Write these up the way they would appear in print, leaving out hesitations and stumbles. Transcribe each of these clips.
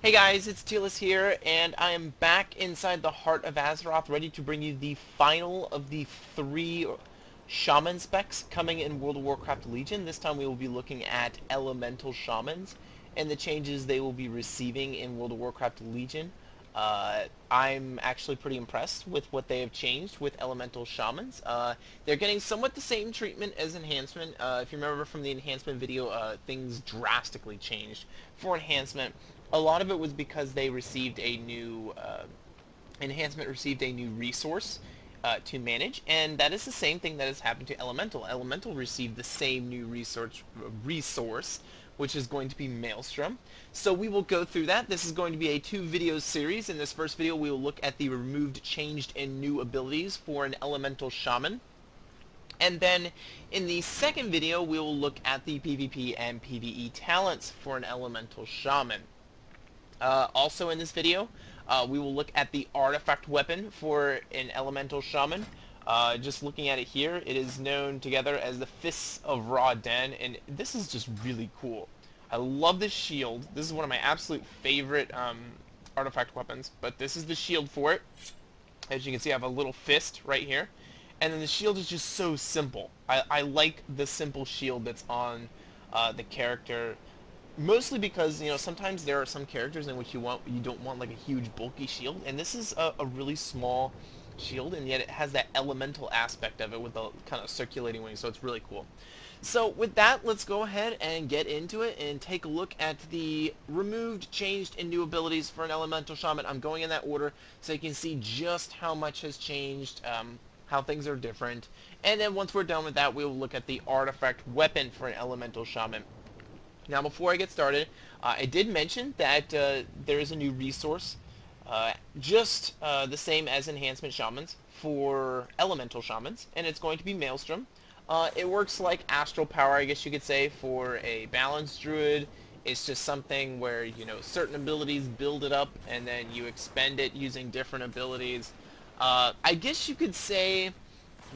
Hey guys, it's Tealus here, and I am back inside the heart of Azeroth, ready to bring you the final of the 3 Shaman specs coming in World of Warcraft Legion. This time we will be looking at Elemental Shamans, and the changes they will be receiving in World of Warcraft Legion. I'm actually pretty impressed with what they have changed with Elemental Shamans. They're getting somewhat the same treatment as Enhancement. If you remember from the Enhancement video, things drastically changed for Enhancement. A lot of it was because they received a new Enhancement received a new resource to manage, and that is the same thing that has happened to Elemental. Elemental received the same new resource, which is going to be Maelstrom. So we will go through that. This is going to be a 2-video series. In this first video, we will look at the removed, changed, and new abilities for an Elemental Shaman. And then in the second video, we will look at the PvP and PvE talents for an Elemental Shaman. Also in this video, we will look at the artifact weapon for an Elemental Shaman. Just looking at it here, it is known together as the Fists of Raw Den, and this is just really cool. I love this shield. This is one of my absolute favorite artifact weapons, but this is the shield for it. As you can see, I have a little fist right here. And then the shield is just so simple. I like the simple shield that's on the character. Mostly because, you know, sometimes there are some characters in which you don't want like a huge bulky shield, and this is a really small shield, and yet it has that elemental aspect of it with the kind of circulating wings, so it's really cool. So with that, let's go ahead and get into it and take a look at the removed, changed, and new abilities for an Elemental Shaman. I'm going in that order so you can see just how much has changed, how things are different, and then once we're done with that, we will look at the artifact weapon for an Elemental Shaman. Now, before I get started, I did mention that there is a new resource, just the same as Enhancement Shamans, for Elemental Shamans, and it's going to be Maelstrom. It works like Astral Power, I guess you could say, for a Balanced Druid. It's just something where, you know, certain abilities build it up, and then you expend it using different abilities. I guess you could say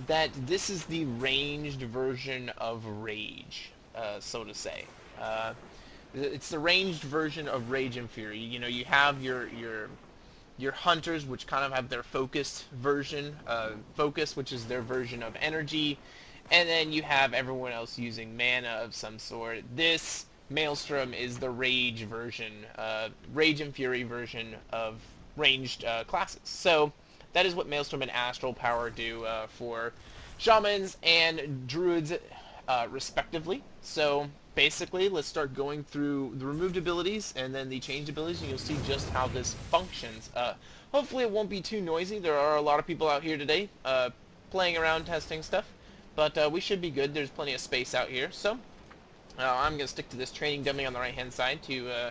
that this is the ranged version of Rage, so to say. It's the ranged version of Rage and Fury. You know, you have your hunters, which kind of have their focused version, focus, which is their version of energy, and then you have everyone else using mana of some sort. This Maelstrom is the Rage version, Rage and Fury version of ranged classes. So that is what Maelstrom and Astral Power do for Shamans and Druids, respectively. So basically, let's start going through the removed abilities and then the changed abilities, and you'll see just how this functions. Hopefully it won't be too noisy. There are a lot of people out here today playing around, testing stuff, but we should be good. There's plenty of space out here. So I'm going to stick to this training dummy on the right-hand side to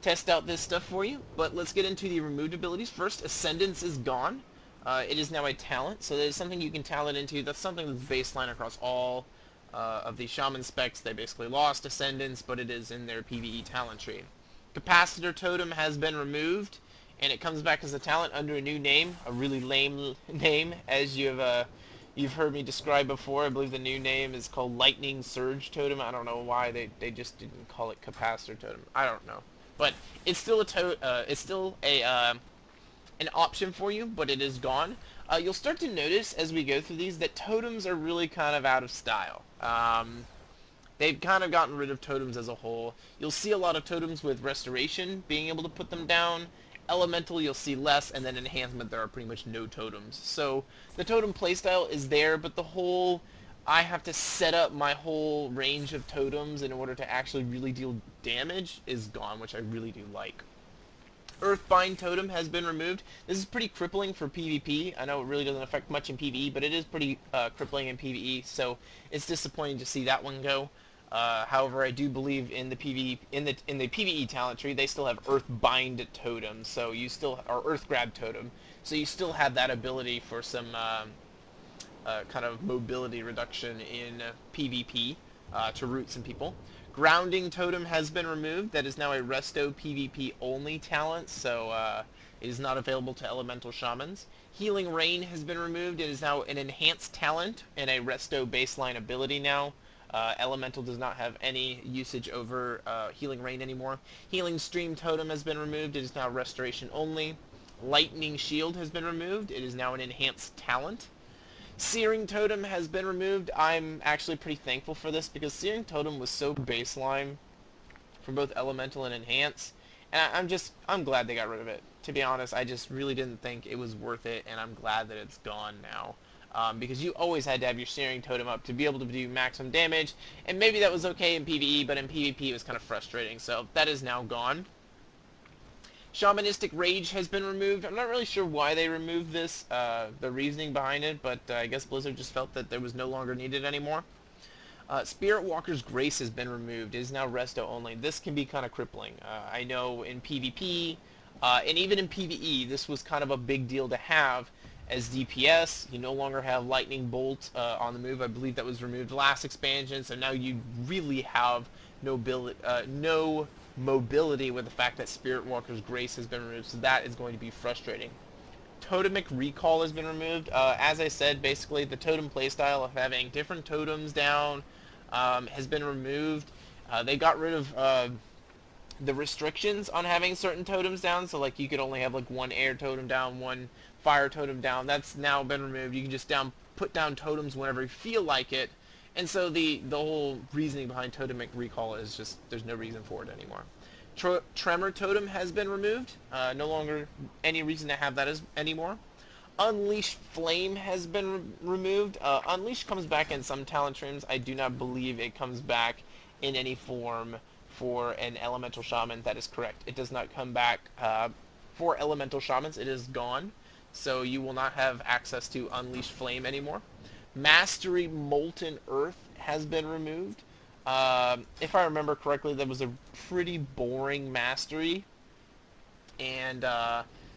test out this stuff for you. But let's get into the removed abilities. First, Ascendance is gone. It is now a talent, so there's something you can talent into. That's something that's baseline across all of the Shaman specs. They basically lost Ascendance, but it is in their PvE talent tree. Capacitor Totem has been removed, and it comes back as a talent under a new name, a really lame name, as you've heard me describe before. I believe the new name is called Lightning Surge Totem. I don't know why they just didn't call it Capacitor Totem. I don't know, but it's still an option for you, but it is gone. You'll start to notice as we go through these that totems are really kind of out of style. They've kind of gotten rid of totems as a whole. You'll see a lot of totems with Restoration, being able to put them down. Elemental, you'll see less, and then Enhancement, there are pretty much no totems. So the totem playstyle is there, but the whole, I have to set up my whole range of totems in order to actually really deal damage is gone, which I really do like. Earthbind Totem has been removed. This is pretty crippling for PvP. I know it really doesn't affect much in PvE, but it is pretty crippling in PvE, so it's disappointing to see that one go. However, I do believe in the PvE talent tree, they still have Earthbind Totem, so you still, or Earthgrab Totem, so you still have that ability for some kind of mobility reduction in PvP to root some people. Grounding Totem has been removed. That is now a Resto PvP only talent, so it is not available to Elemental Shamans. Healing Rain has been removed. It is now an enhanced talent and a Resto baseline ability now. Elemental does not have any usage over Healing Rain anymore. Healing Stream Totem has been removed. It is now Restoration only. Lightning Shield has been removed. It is now an enhanced talent. Searing Totem has been removed. I'm actually pretty thankful for this because Searing Totem was so baseline for both Elemental and Enhance. And I'm glad they got rid of it. To be honest, I just really didn't think it was worth it, and I'm glad that it's gone now. Because you always had to have your Searing Totem up to be able to do maximum damage, and maybe that was okay in PvE, but in PvP it was kind of frustrating, so that is now gone. Shamanistic Rage has been removed. I'm not really sure why they removed this, the reasoning behind it, but I guess Blizzard just felt that it was no longer needed anymore. Spirit Walker's Grace has been removed. It is now resto only. This can be kind of crippling. I know in PvP, and even in PvE, this was kind of a big deal to have as DPS. You no longer have Lightning Bolt on the move. I believe that was removed last expansion, so now you really have no mobility with the fact that Spirit Walker's Grace has been removed, so that is going to be frustrating. Totemic Recall has been removed. As I said, basically the totem playstyle of having different totems down has been removed. They got rid of the restrictions on having certain totems down, so like you could only have like one air totem down, one fire totem down. That's now been removed. You can just put down totems whenever you feel like it, and so the whole reasoning behind Totemic Recall is just there's no reason for it anymore. Tremor Totem has been removed. No longer any reason to have that anymore. Unleash Flame has been removed. Unleash comes back in some talent streams. I do not believe it comes back in any form for an Elemental Shaman. That is correct. It does not come back for Elemental Shamans. It is gone. So you will not have access to Unleash Flame anymore. Mastery Molten Earth has been removed. If I remember correctly, that was a pretty boring mastery. And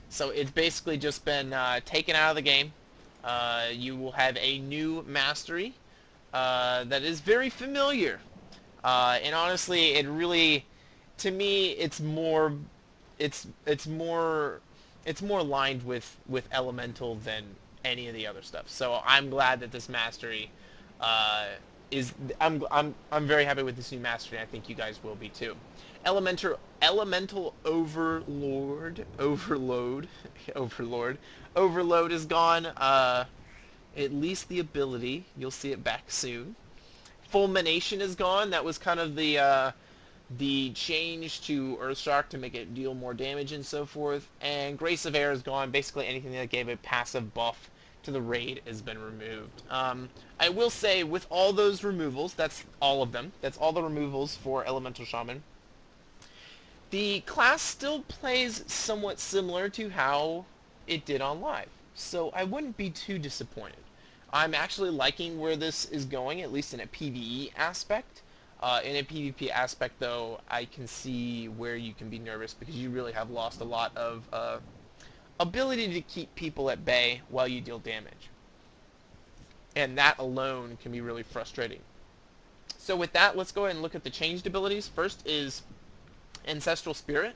so it's basically just been taken out of the game. You will have a new mastery that is very familiar. And honestly, it really, to me, it's more aligned with Elemental than any of the other stuff. So I'm glad that this mastery I'm very happy with this new mastery, and I think you guys will be too. Elemental Overload is gone. At least the ability. You'll see it back soon. Fulmination is gone. That was kind of the change to Earthshock to make it deal more damage and so forth. And Grace of Air is gone. Basically anything that gave a passive buff to the raid has been removed. I will say, with all those removals, that's all of them. That's all the removals for Elemental Shaman. The class still plays somewhat similar to how it did on live, so I wouldn't be too disappointed. I'm actually liking where this is going, at least in a PvE aspect. In a PvP aspect, though, I can see where you can be nervous because you really have lost a lot of ability to keep people at bay while you deal damage. And that alone can be really frustrating. So with that, let's go ahead and look at the changed abilities. First is Ancestral Spirit.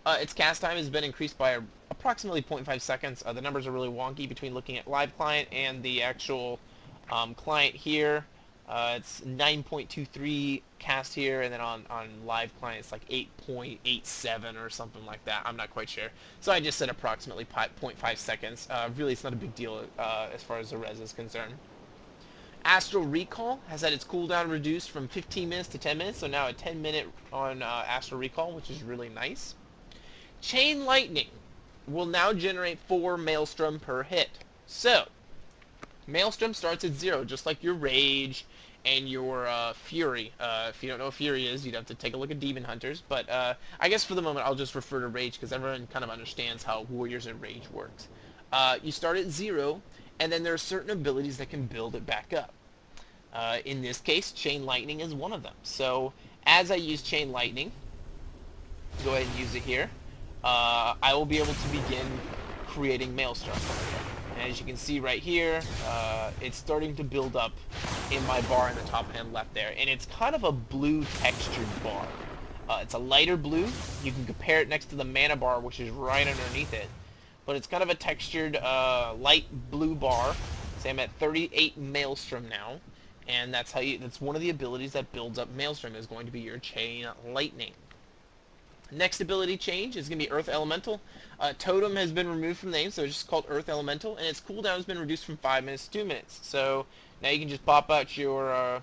Its cast time has been increased by approximately 0.5 seconds. The numbers are really wonky between looking at live client and the actual client here. It's 9.23 cast here, and then on live client it's like 8.87 or something like that. I'm not quite sure. So I just said approximately 0.5 seconds. Really, it's not a big deal as far as the res is concerned. Astral Recall has had its cooldown reduced from 15 minutes to 10 minutes, so now a 10-minute on Astral Recall, which is really nice. Chain Lightning will now generate 4 Maelstrom per hit. So, Maelstrom starts at 0, just like your Rage and your Fury. If you don't know what Fury is, you'd have to take a look at Demon Hunters, but I guess for the moment I'll just refer to Rage because everyone kind of understands how Warriors and Rage works. You start at 0, and then there are certain abilities that can build it back up. In this case, Chain Lightning is one of them. So, as I use Chain Lightning, go ahead and use it here, I will be able to begin creating Maelstrom. And as you can see right here, it's starting to build up in my bar in the top hand left there. And it's kind of a blue textured bar. It's a lighter blue. You can compare it next to the mana bar, which is right underneath it. But it's kind of a textured light blue bar. Say I'm at 38 Maelstrom now. And that's one of the abilities that builds up Maelstrom, is going to be your Chain Lightning. Next ability change is going to be Earth Elemental. Totem has been removed from the name, so it's just called Earth Elemental, and its cooldown has been reduced from 5 minutes to 2 minutes. So now you can just pop out your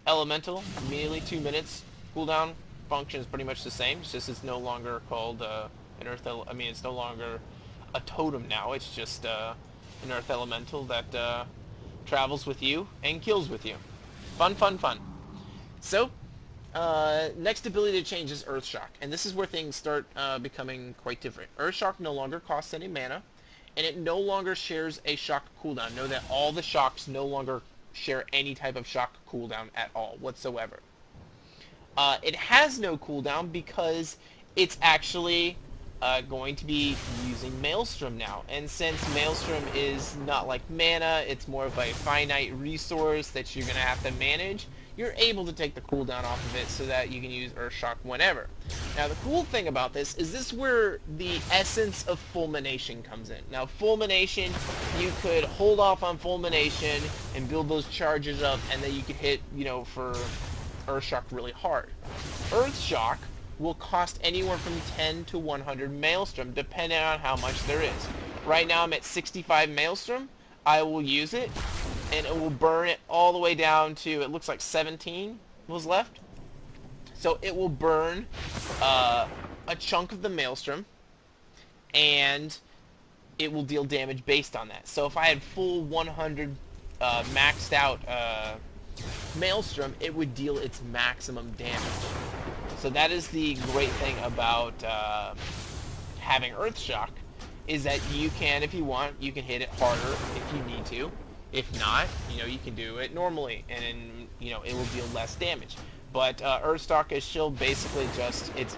Elemental immediately, 2 minutes. Cooldown function is pretty much the same. It's just it's no longer called an Earth. It's no longer a totem now. It's just an Earth Elemental that travels with you and kills with you. Fun, fun, fun. So next ability to change is Earth Shock, and this is where things start becoming quite different. Earth Shock no longer costs any mana, and it no longer shares a shock cooldown. Know that all the shocks no longer share any type of shock cooldown at all whatsoever. It has no cooldown because it's actually going to be using Maelstrom now. And since Maelstrom is not like mana, it's more of a finite resource that you're going to have to manage, you're able to take the cooldown off of it so that you can use Earthshock whenever. Now the cool thing about this is where the essence of Fulmination comes in. Now Fulmination, you could hold off on Fulmination and build those charges up, and then you could hit, for Earthshock really hard. Earthshock will cost anywhere from 10 to 100 Maelstrom, depending on how much there is. Right now I'm at 65 Maelstrom. I will use it, and it will burn it all the way down to, it looks like 17 was left. So it will burn a chunk of the Maelstrom, and it will deal damage based on that. So if I had full 100 maxed out Maelstrom, it would deal its maximum damage. So that is the great thing about having Earthshock, is that you can, if you want, you can hit it harder if you need to. If not, you can do it normally, and then, it will deal less damage. But Earthshock is still basically it's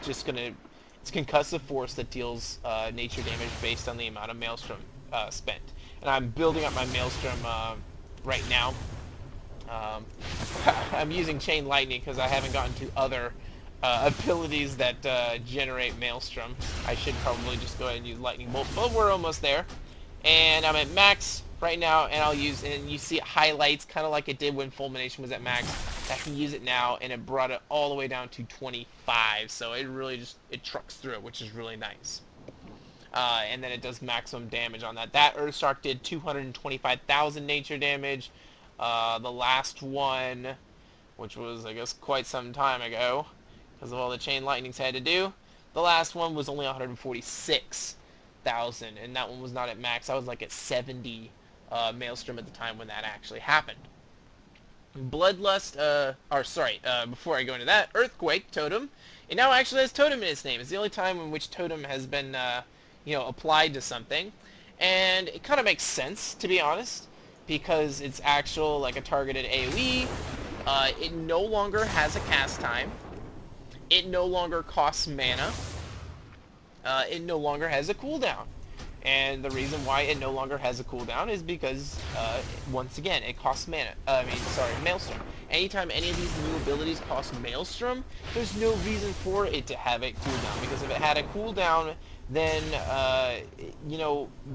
concussive force that deals nature damage based on the amount of Maelstrom spent. And I'm building up my Maelstrom right now. I'm using Chain Lightning because I haven't gotten to other abilities that generate Maelstrom. I should probably just go ahead and use Lightning Bolt, but we're almost there. And I'm at max right now, and and you see it highlights kind of like it did when Fulmination was at max. I can use it now, and it brought it all the way down to 25, so it really it trucks through it, which is really nice. And then it does maximum damage on that. That Earthshock did 225,000 nature damage. The last one, which was, I guess, quite some time ago, because of all the Chain Lightnings had to do, the last one was only 146,000, and that one was not at max. I was like at 70 Maelstrom at the time when that actually happened. Bloodlust, before I go into that, Earthquake Totem, it now actually has Totem in its name. It's the only time in which Totem has been, applied to something, and it kind of makes sense, to be honest, because it's actual, like a targeted AoE. It no longer has a cast time. It no longer costs mana. It no longer has a cooldown. And the reason why it no longer has a cooldown is because, once again, it costs Maelstrom. Anytime any of these new abilities cost Maelstrom, there's no reason for it to have a cooldown. Because if it had a cooldown, then,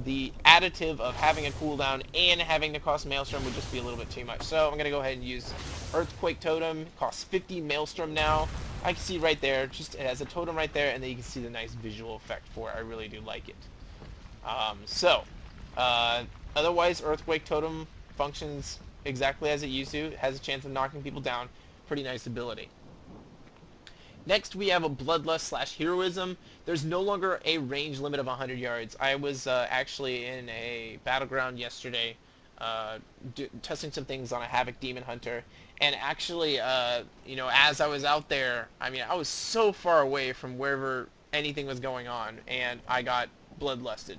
the additive of having a cooldown and having to cost Maelstrom would just be a little bit too much. So I'm going to go ahead and use Earthquake Totem. It costs 50 Maelstrom now. I can see right there, it has a totem right there, and then you can see the nice visual effect for it. I really do like it. Otherwise, Earthquake Totem functions exactly as it used to. It has a chance of knocking people down. Pretty nice ability. Next, we have a Bloodless / Heroism. There's no longer a range limit of 100 yards. I was actually in a battleground yesterday testing some things on a Havoc Demon Hunter, and actually, as I was out there, I was so far away from wherever anything was going on, and I got bloodlusted,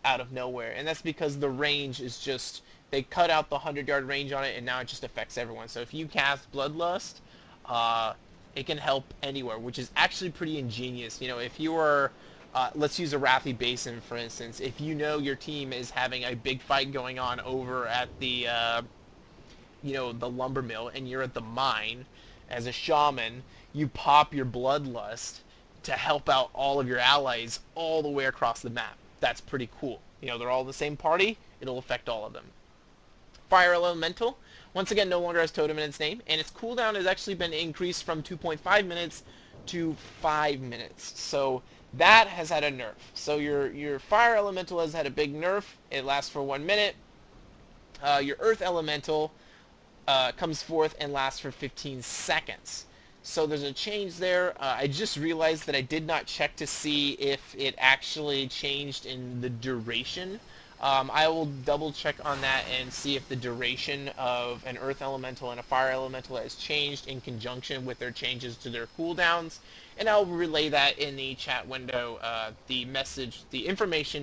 out of nowhere. And that's because the range is just, they cut out the 100-yard range on it, and now it just affects everyone. So if you cast Bloodlust, it can help anywhere, which is actually pretty ingenious. If you are, let's use a Wrathy Basin, for instance. If your team is having a big fight going on over at the, the lumber mill, and you're at the mine, as a shaman, you pop your Bloodlust to help out all of your allies all the way across the map. That's pretty cool. They're all the same party, it'll affect all of them. Fire Elemental. Once again, no longer has Totem in its name, and its cooldown has actually been increased from 2.5 minutes to 5 minutes. So that has had a nerf. So your Fire Elemental has had a big nerf. It lasts for 1 minute. Your Earth Elemental comes forth and lasts for 15 seconds. So there's a change there. I just realized that I did not check to see if it actually changed in the duration. I will double check on that and see if the duration of an Earth Elemental and a Fire Elemental has changed in conjunction with their changes to their cooldowns. And I'll relay that in the chat window, the information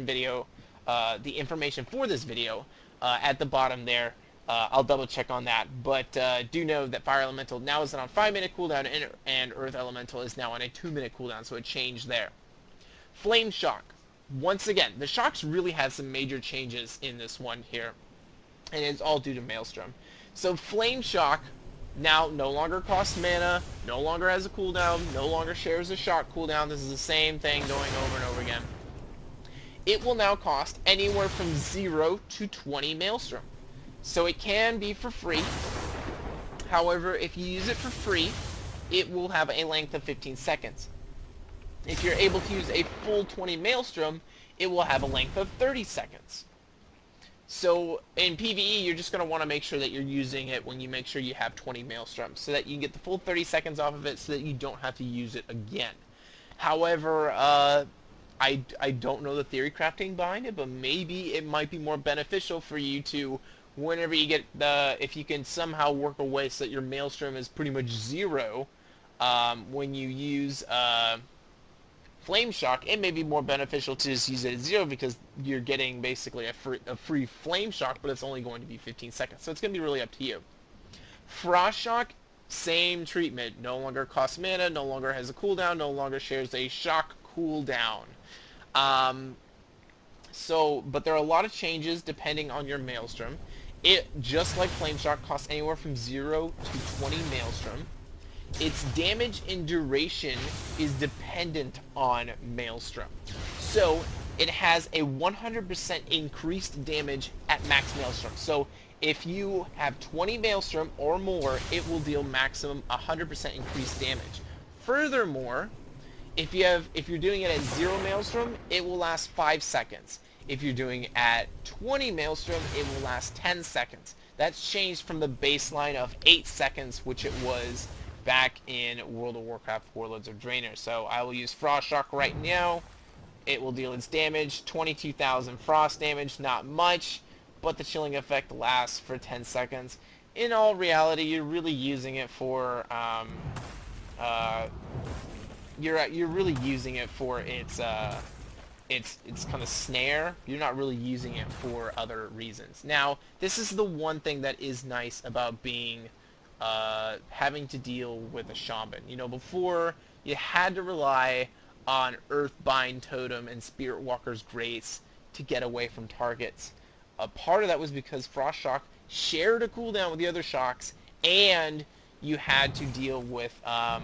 for this video at the bottom there. I'll double check on that, but do know that Fire Elemental now is on a 5-minute cooldown, and Earth Elemental is now on a 2-minute cooldown, so it changed there. Flame Shock. Once again, the shocks really had some major changes in this one here, and it's all due to Maelstrom. So Flame Shock now no longer costs mana, no longer has a cooldown, no longer shares a shock cooldown. This is the same thing going over and over again. It will now cost anywhere from 0 to 20 Maelstrom. So it can be for free. However, if you use it for free, it will have a length of 15 seconds. If you're able to use a full 20 Maelstrom, it will have a length of 30 seconds. So in PvE, you're just going to want to make sure that you're using it when you make sure you have 20 Maelstrom, so that you can get the full 30 seconds off of it, so that you don't have to use it again. However, I don't know the theory crafting behind it, but maybe it might be more beneficial for you to, whenever you get if you can somehow work a way so that your Maelstrom is pretty much 0, when you use Flame Shock, it may be more beneficial to just use it at 0, because you're getting basically a free Flame Shock, but it's only going to be 15 seconds. So it's going to be really up to you. Frost Shock, same treatment. No longer costs mana, no longer has a cooldown, no longer shares a shock cooldown. But there are a lot of changes depending on your Maelstrom. It, just like Flame Shock, costs anywhere from 0 to 20 Maelstrom. Its damage and duration is dependent on Maelstrom. So it has a 100% increased damage at max Maelstrom. So if you have 20 Maelstrom or more, it will deal maximum 100% increased damage. Furthermore, if you're doing it at 0 Maelstrom, it will last 5 seconds. If you're doing it at 20 Maelstrom, it will last 10 seconds. That's changed from the baseline of 8 seconds, which it was back in World of Warcraft Warlords of Draenor. So I will use Frost Shock right now. It will deal its damage, 22,000 frost damage, not much, but the chilling effect lasts for 10 seconds. In all reality, you're really using it for you're really using it for its kind of snare. You're not really using it for other reasons. Now, this is the one thing that is nice about being having to deal with a Shaman. You know, before you had to rely on Earthbind Totem and Spirit Walker's Grace to get away from targets. A part of that was because Frost Shock shared a cooldown with the other shocks, and you had to deal with a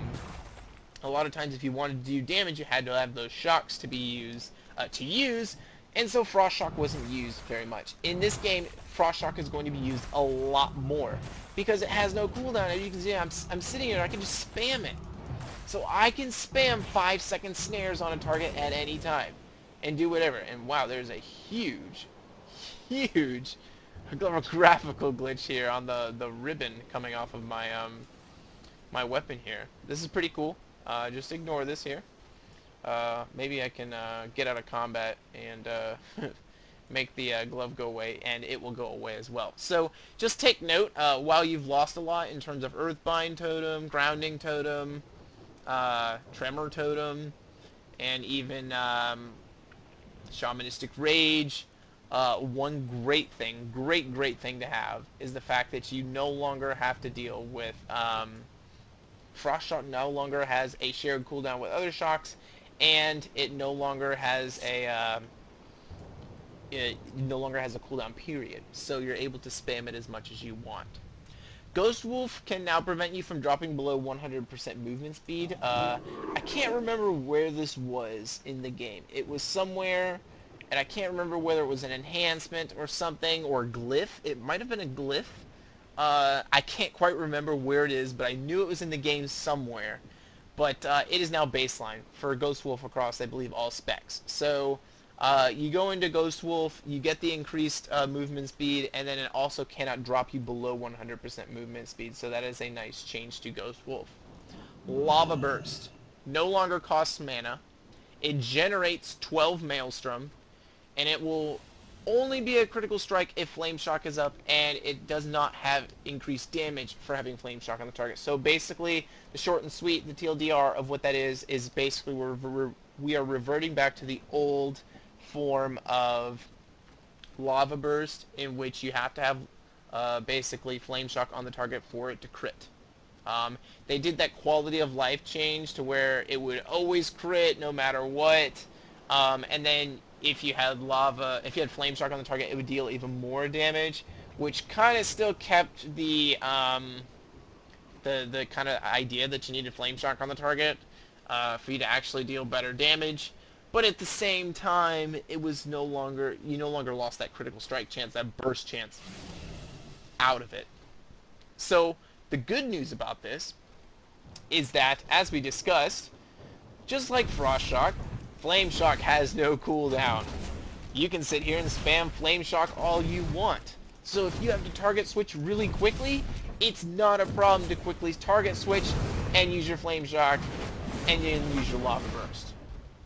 lot of times if you wanted to do damage, you had to have those shocks to be used and so Frost Shock wasn't used very much. In this game, Frost Shock is going to be used a lot more because it has no cooldown. As you can see, I'm sitting here, I can just spam it. So I can spam 5-second snares on a target at any time and do whatever. And wow, there's a huge graphical glitch here on the ribbon coming off of my my weapon here. This is pretty cool. Just ignore this here. Maybe I can get out of combat and make the glove go away, and it will go away as well. So just take note, while you've lost a lot in terms of Earthbind Totem, Grounding Totem, Tremor Totem, and even Shamanistic Rage, one great thing to have is the fact that you no longer have to deal with Frost Shock no longer has a shared cooldown with other shocks, and it no longer has a cooldown period, so you're able to spam it as much as you want. Ghost Wolf can now prevent you from dropping below 100% movement speed. I can't remember where this was in the game. It was somewhere, and I can't remember whether it was an enhancement or something, or a glyph. It might have been a glyph. I can't quite remember where it is, but I knew it was in the game somewhere. But it is now baseline for Ghost Wolf across, I believe, all specs. So you go into Ghost Wolf, you get the increased movement speed, and then it also cannot drop you below 100% movement speed. So that is a nice change to Ghost Wolf. Lava Burst no longer costs mana. It generates 12 Maelstrom, and it will only be a critical strike if Flame Shock is up, and it does not have increased damage for having Flame Shock on the target. So basically, the short and sweet, the TLDR of what that is basically we are reverting back to the old form of Lava Burst, in which you have to have basically Flame Shock on the target for it to crit. They did that quality of life change to where it would always crit no matter what, and then if you had Flame Shock on the target, it would deal even more damage, which kind of still kept the kind of idea that you needed Flame Shock on the target for you to actually deal better damage. But at the same time, it was no longer lost that critical strike chance, that burst chance out of it. So the good news about this is that, as we discussed, just like Frost Shock, Flame Shock has no cooldown. You can sit here and spam Flame Shock all you want. So if you have to target switch really quickly, it's not a problem to quickly target switch and use your Flame Shock and then use your Lava Burst.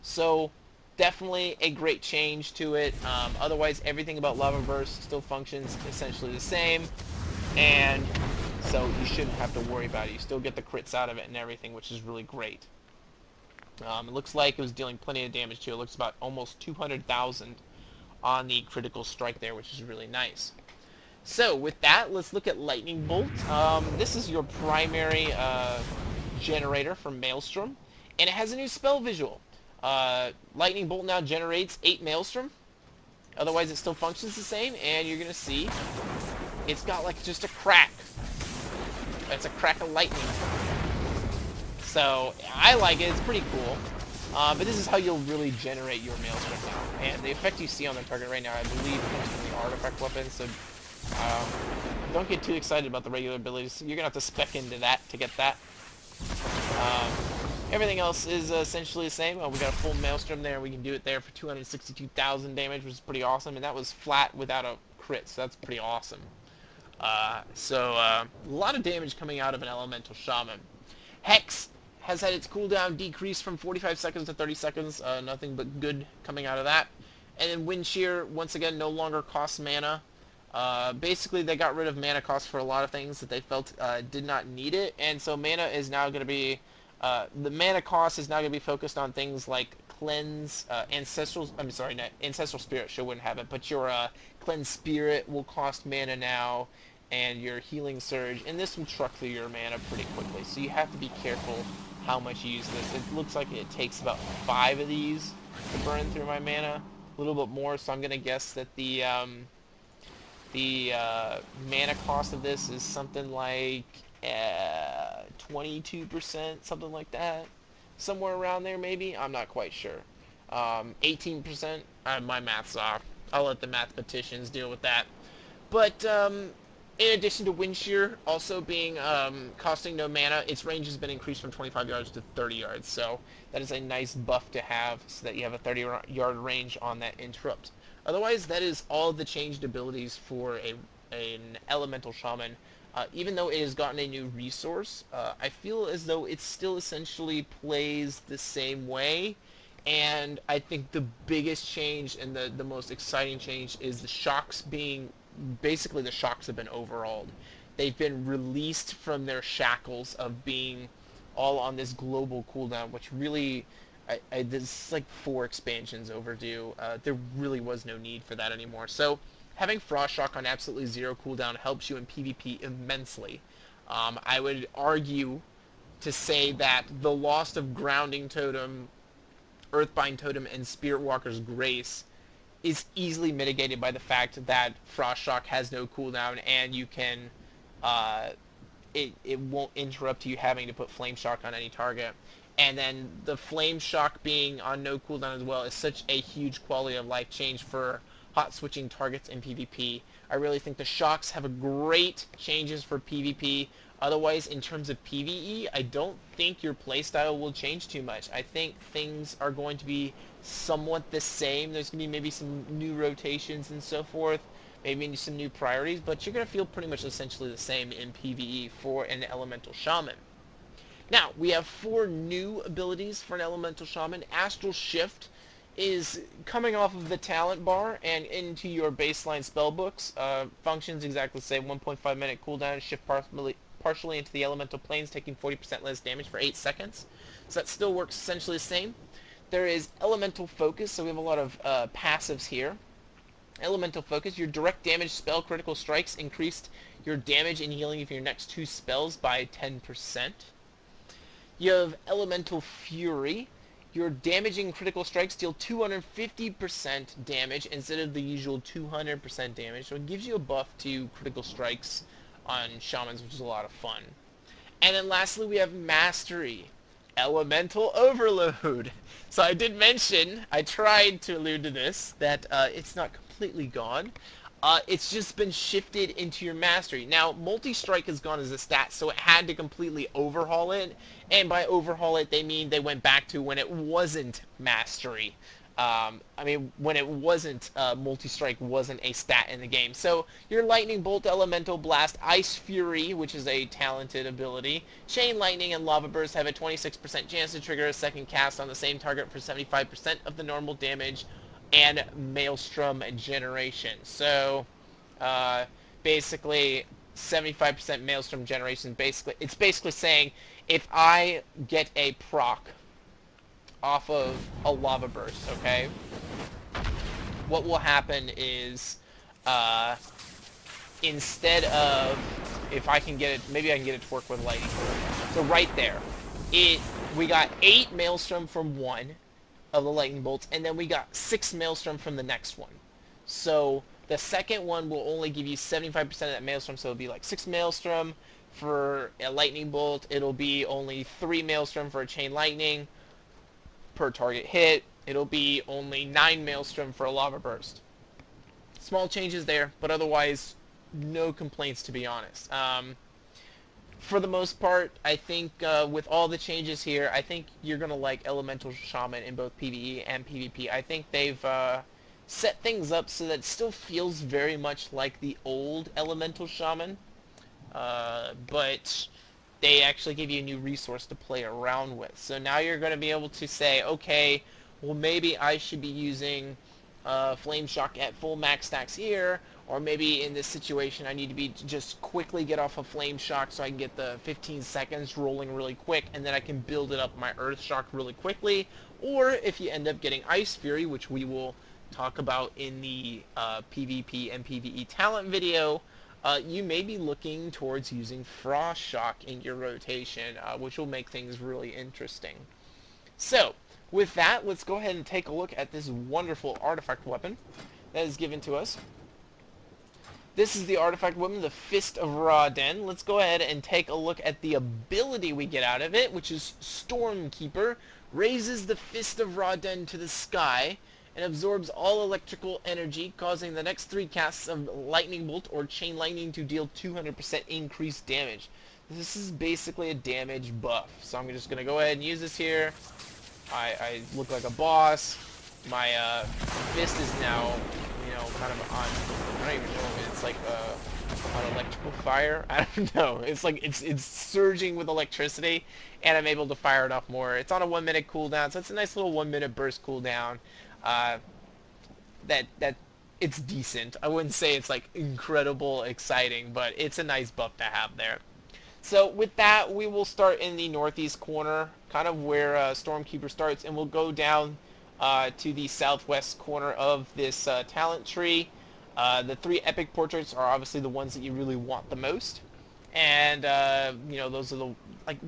So definitely a great change to it. Otherwise, everything about Lava Burst still functions essentially the same, and so you shouldn't have to worry about it. You still get the crits out of it and everything, which is really great. It looks like it was dealing plenty of damage too. It looks about almost 200,000 on the critical strike there, which is really nice. So with that, let's look at Lightning Bolt. This is your primary generator from Maelstrom, and it has a new spell visual. Lightning Bolt now generates 8 Maelstrom. Otherwise, it still functions the same, and you're going to see it's got like just a crack. It's a crack of lightning. So I like it. It's pretty cool. But this is how you'll really generate your Maelstrom now. And the effect you see on the target right now, I believe, comes from the artifact weapon. So don't get too excited about the regular abilities. You're gonna have to spec into that to get that. Everything else is essentially the same. We got a full Maelstrom there. We can do it there for 262,000 damage, which is pretty awesome. And that was flat without a crit, so that's pretty awesome. A lot of damage coming out of an Elemental Shaman. Hex has had its cooldown decreased from 45 seconds to 30 seconds. Nothing but good coming out of that. And then Wind Shear, once again, no longer costs mana. Basically, they got rid of mana cost for a lot of things that they felt did not need it. And so mana is now going to be... the mana cost is now going to be focused on things like Cleanse, Ancestral Spirit sure wouldn't have it, but your Cleanse Spirit will cost mana now, and your Healing Surge, and this will truck through your mana pretty quickly, so you have to be careful how much you use this. It looks like it takes about 5 of these to burn through my mana, a little bit more, so I'm going to guess that the mana cost of this is something like 22%, something like that. Somewhere around there, maybe? I'm not quite sure. 18%? My math's off. I'll let the mathematicians deal with that. But, in addition to Wind Shear also being costing no mana, its range has been increased from 25 yards to 30 yards. So that is a nice buff to have, so that you have a 30-yard range on that interrupt. Otherwise, that is all the changed abilities for an Elemental Shaman. Even though it has gotten a new resource, I feel as though it still essentially plays the same way. And I think the biggest change and the most exciting change is the shocks being... Basically, the shocks have been overhauled. They've been released from their shackles of being all on this global cooldown, which really... this is like 4 expansions overdue. There really was no need for that anymore. So having Frost Shock on absolutely 0 cooldown helps you in PvP immensely. I would argue to say that the loss of Grounding Totem, Earthbind Totem, and Spirit Walker's Grace is easily mitigated by the fact that Frost Shock has no cooldown, and you can... it won't interrupt you having to put Flame Shock on any target. And then the Flame Shock being on no cooldown as well is such a huge quality of life change for hot switching targets in PvP. I really think the shocks have a great changes for PvP. Otherwise, in terms of PvE, I don't think your playstyle will change too much. I think things are going to be somewhat the same. There's going to be maybe some new rotations and so forth, maybe some new priorities, but you're going to feel pretty much essentially the same in PvE for an Elemental Shaman. Now, we have 4 new abilities for an Elemental Shaman. Astral Shift is coming off of the talent bar and into your baseline spellbooks. Functions exactly the same, 1.5 minute cooldown, shift partially into the elemental planes, taking 40% less damage for 8 seconds. So that still works essentially the same. There is Elemental Focus, so we have a lot of passives here. Elemental Focus, your direct damage spell critical strikes increased your damage and healing of your next 2 spells by 10%. You have Elemental Fury. Your damaging critical strikes deal 250% damage instead of the usual 200% damage. So it gives you a buff to critical strikes on Shamans, which is a lot of fun. And then lastly, we have Mastery. Elemental Overload. So I did mention, I tried to allude to this, that it's not completely gone. It's just been shifted into your mastery. Now, multi-strike has gone as a stat, so it had to completely overhaul it. And by overhaul it, they mean they went back to when it wasn't mastery. When it wasn't, multi-strike wasn't a stat in the game. So, your Lightning Bolt, Elemental Blast, Ice Fury, which is a talented ability, Chain Lightning, and Lava Burst have a 26% chance to trigger a second cast on the same target for 75% of the normal damage, and Maelstrom generation. So, basically, 75% Maelstrom generation. It's basically saying if I get a proc off of a Lava Burst, okay, what will happen is, instead of, if I can get it, maybe I can get it to work with Lightning. So right there, we got 8 Maelstrom from one of the Lightning Bolts, and then we got 6 Maelstrom from the next one. So the second one will only give you 75% of that Maelstrom, so it'll be like 6 Maelstrom for a Lightning Bolt. It'll be only 3 Maelstrom for a Chain Lightning per target hit. It'll be only 9 Maelstrom for a Lava Burst. Small changes there, but otherwise no complaints, to be honest. For the most part, I think with all the changes here, I think you're going to like Elemental Shaman in both PvE and PvP. I think they've set things up so that it still feels very much like the old Elemental Shaman, but they actually give you a new resource to play around with. So now you're going to be able to say, okay, well maybe I should be using Flame Shock at full max stacks here, or maybe in this situation I need to be just quickly get off of Flame Shock so I can get the 15 seconds rolling really quick, and then I can build it up my Earth Shock really quickly. Or if you end up getting Ice Fury, which we will talk about in the PvP and PvE talent video, you may be looking towards using Frost Shock in your rotation, which will make things really interesting. So, with that, let's go ahead and take a look at this wonderful artifact weapon that is given to us. This is the artifact weapon, the Fist of Ra-Den. Let's go ahead and take a look at the ability we get out of it, which is Stormkeeper. Raises the Fist of Ra-Den to the sky and absorbs all electrical energy, causing the next 3 casts of Lightning Bolt or Chain Lightning to deal 200% increased damage. This is basically a damage buff. So I'm just going to go ahead and use this here. I look like a boss. My fist is now, kind of on, I don't even know if it's like on electrical fire. I don't know. It's like it's surging with electricity, and I'm able to fire it off more. It's on a 1 minute cooldown, so it's a nice little 1 minute burst cooldown. That it's decent. I wouldn't say it's like incredible exciting, but it's a nice buff to have there. So with that, we will start in the northeast corner, kind of where Stormkeeper starts, and we'll go down to the southwest corner of this talent tree. The 3 epic portraits are obviously the ones that you really want the most, and those are the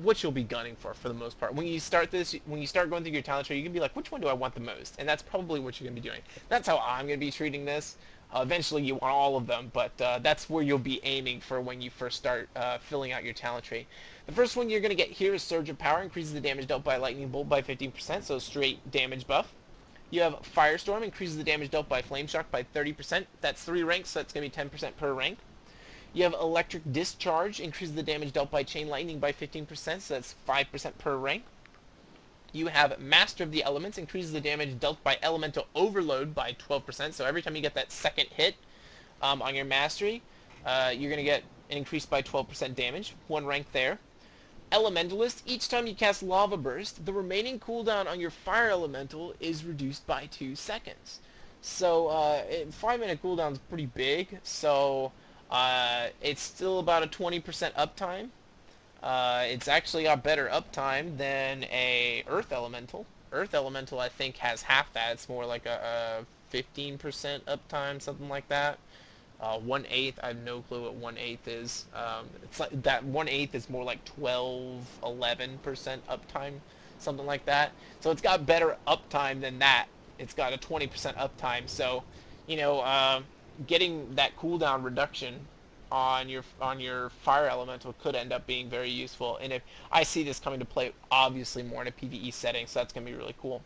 what you'll be gunning for the most part. When you start going through your talent tree, you can be like, which one do I want the most? And that's probably what you're going to be doing. That's how I'm going to be treating this. Eventually you want all of them, but that's where you'll be aiming for when you first start filling out your talent tree. The first one you're going to get here is Surge of Power, increases the damage dealt by Lightning Bolt by 15%, so straight damage buff. You have Firestorm, increases the damage dealt by Flame Shock by 30%. That's 3 ranks, so that's going to be 10% per rank. You have Electric Discharge, increases the damage dealt by Chain Lightning by 15%, so that's 5% per rank. You have Master of the Elements, increases the damage dealt by Elemental Overload by 12%, so every time you get that second hit on your Mastery, you're going to get an increase by 12% damage, 1 rank there. Elementalist, each time you cast Lava Burst, the remaining cooldown on your Fire Elemental is reduced by 2 seconds. So, 5-minute cooldown is pretty big, so it's still about a 20% uptime. It's actually got better uptime than a Earth Elemental. Earth Elemental, I think, has half that. It's more like a 15% uptime, something like that. 1/8, I have no clue what 1/8 is. It's like that 1/8 is more like 12, 11% uptime, something like that. So it's got better uptime than that. It's got a 20% uptime. So, you know, getting that cooldown reduction on your fire elemental could end up being very useful. And if I see this coming to play, obviously more in a PvE setting, so that's gonna be really cool.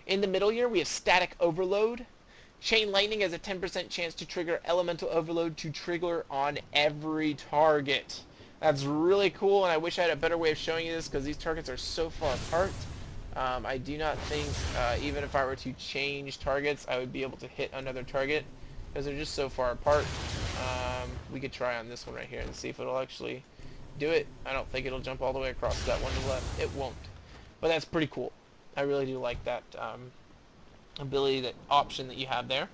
In the middle here, we have Static Overload. Chain Lightning has a 10% chance to trigger Elemental Overload to trigger on every target. That's really cool, and I wish I had a better way of showing you this because these targets are so far apart. I do not think, even if I were to change targets, I would be able to hit another target because they're just so far apart. We could try on this one right here and see if it'll actually do it. I don't think it'll jump all the way across that one to the left. It won't. But that's pretty cool. I really do like that ability, that option that you have there.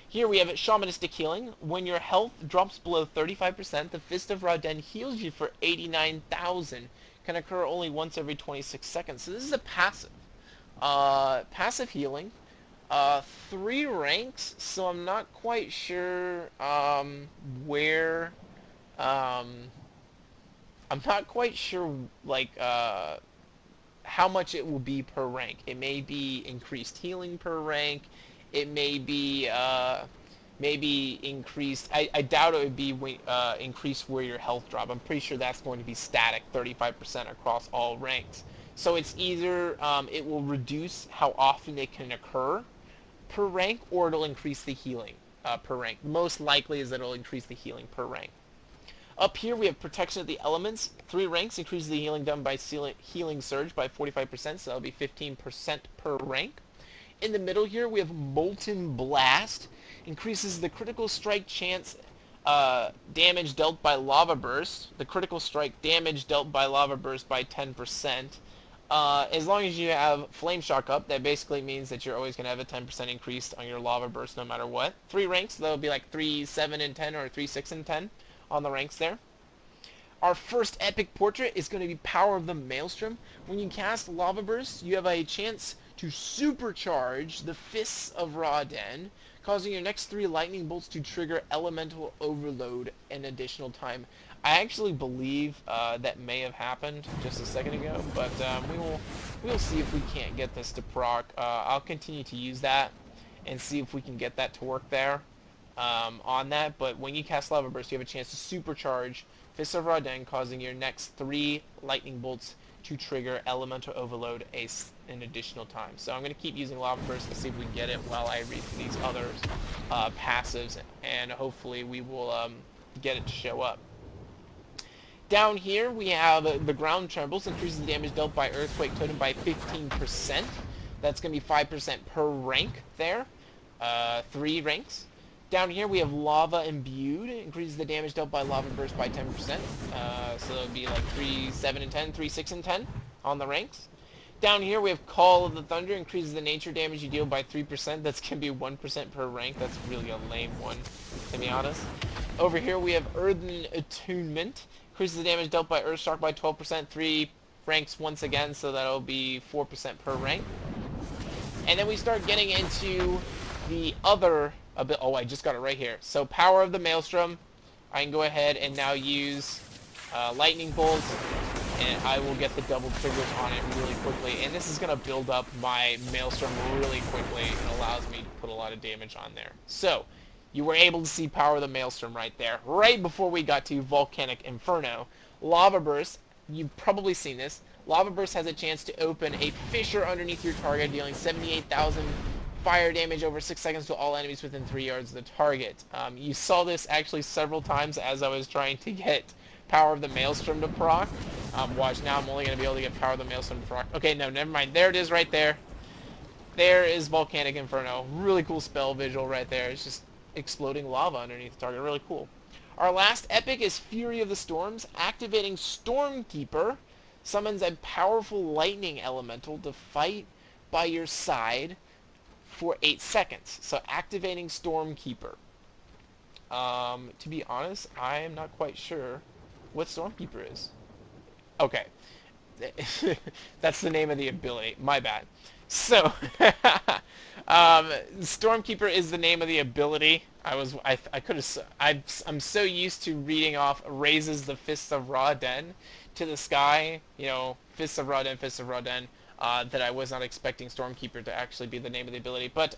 Here we have Shamanistic Healing. When your health drops below 35%, the Fist of Ra-Den heals you for 89,000. Can occur only once every 26 seconds. So this is a passive. Passive healing. 3 ranks, so I'm not quite sure where... I'm not quite sure, like, how much it will be per rank. It may be increased healing per rank. It may be maybe increased. I doubt it would be increased where your health drop. I'm pretty sure that's going to be static, 35% across all ranks. So it's either it will reduce how often it can occur per rank, or it'll increase the healing per rank. Most likely is that it'll increase the healing per rank. Up here we have Protection of the Elements. 3 ranks, increases the healing done by Healing Surge by 45%, so that'll be 15% per rank. In the middle here we have Molten Blast. Increases the critical strike chance damage dealt by Lava Burst. The critical strike damage dealt by Lava Burst by 10%. As long as you have Flame Shock up, that basically means that you're always going to have a 10% increase on your Lava Burst no matter what. 3 ranks, that'll be like 3, 7, and 10, or 3, 6, and 10. On the ranks there. Our first epic portrait is going to be Power of the Maelstrom. When you cast Lava Burst, you have a chance to supercharge the Fists of Ra-Den, causing your next 3 lightning bolts to trigger Elemental Overload an additional time. I actually believe that may have happened just a second ago, but we'll see if we can't get this to proc. I'll continue to use that and see if we can get that to work there. On that, but when you cast Lava Burst, you have a chance to supercharge Fist of Ra-Den, causing your next 3 lightning bolts to trigger Elemental Overload an additional time. So I'm going to keep using Lava Burst to see if we can get it while I read through these other passives, and hopefully we will get it to show up. Down here we have the Ground Trembles, increases the damage dealt by Earthquake Totem by 15%. That's going to be 5% per rank there. 3 ranks. Down here we have Lava Imbued, increases the damage dealt by Lava Burst by 10%, so it'll be like 3, 7, and 10, 3, 6, and 10 on the ranks. Down here we have Call of the Thunder, increases the nature damage you deal by 3%, that's going to be 1% per rank, that's really a lame one, to be honest. Over here we have Earthen Attunement, increases the damage dealt by Earthshock by 12%, 3 ranks once again, so that'll be 4% per rank. And then we start getting into the other... I just got it right here. So Power of the Maelstrom, I can go ahead and now use Lightning Bolts, and I will get the double triggers on it really quickly. And this is going to build up my Maelstrom really quickly and allows me to put a lot of damage on there. So, you were able to see Power of the Maelstrom right there. Right before we got to Volcanic Inferno. Lava Burst, you've probably seen this. Lava Burst has a chance to open a fissure underneath your target, dealing 78,000 fire damage over 6 seconds to all enemies within 3 yards of the target. You saw this actually several times as I was trying to get Power of the Maelstrom to proc. Watch, now I'm only going to be able to get Power of the Maelstrom to proc. Okay, no, never mind. There it is right there. There is Volcanic Inferno. Really cool spell visual right there. It's just exploding lava underneath the target. Really cool. Our last epic is Fury of the Storms. Activating Stormkeeper summons a powerful lightning elemental to fight by your side for 8 seconds. So activating Stormkeeper. To be honest, I am not quite sure what Stormkeeper is. Okay. That's the name of the ability. My bad. So, Stormkeeper is the name of the ability. I could have, I'm so used to reading off raises the Fists of Ra-Den to the sky, you know, Fists of Ra-Den, Fists of Ra-Den, that I was not expecting Stormkeeper to actually be the name of the ability. But,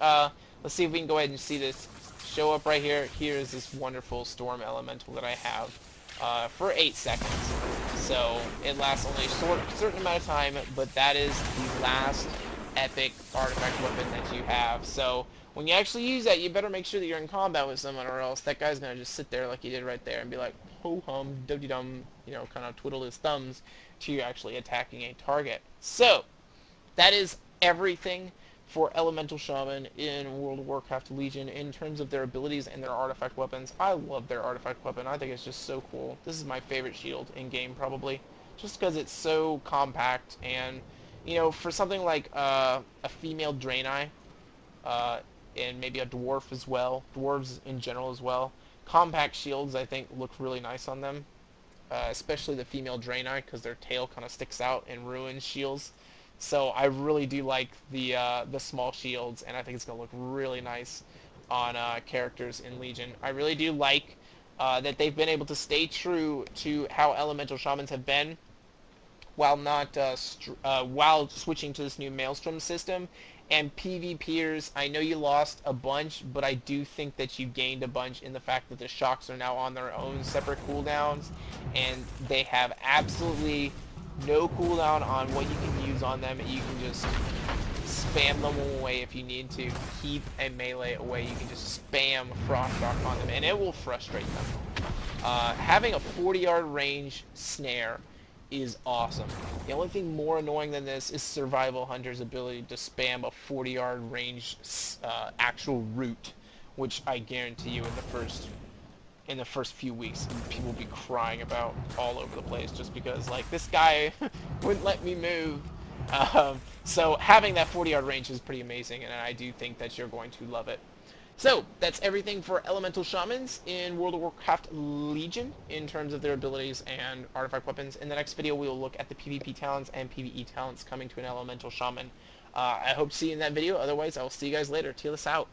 let's see if we can go ahead and see this show up right here. Here is this wonderful Storm Elemental that I have, for 8 seconds. So, it lasts only a certain amount of time, but that is the last epic artifact weapon that you have. So when you actually use that, you better make sure that you're in combat with someone, or else that guy's gonna just sit there like he did right there and be like, ho hum, dum dum, you know, kind of twiddle his thumbs to you actually attacking a target. So that is everything for Elemental Shaman in World of Warcraft Legion in terms of their abilities and their artifact weapons. I love their artifact weapon. I think it's just so cool. This is my favorite shield in game probably, just because it's so compact. And you know, for something like a female Draenei, and maybe a dwarf as well, dwarves in general as well, compact shields I think look really nice on them, especially the female Draenei, because their tail kind of sticks out and ruins shields. So I really do like the small shields, and I think it's going to look really nice on characters in Legion. I really do like that they've been able to stay true to how Elemental Shamans have been, while not while switching to this new Maelstrom system. And PvPers, I know you lost a bunch, but I do think that you gained a bunch in the fact that the shocks are now on their own separate cooldowns, and they have absolutely no cooldown on what you can use on them. You can just spam them away if you need to. Keep a melee away, you can just spam Frost Shock on them, and it will frustrate them. Having a 40-yard range snare is awesome. The only thing more annoying than this is Survival Hunter's ability to spam a 40-yard range actual route, which I guarantee you in the first few weeks people will be crying about all over the place, just because like this guy wouldn't let me move. So having that 40-yard range is pretty amazing, and I do think that you're going to love it. So, that's everything for Elemental Shamans in World of Warcraft Legion in terms of their abilities and artifact weapons. In the next video, we will look at the PvP talents and PvE talents coming to an Elemental Shaman. I hope to see you in that video. Otherwise, I will see you guys later. Teal us out.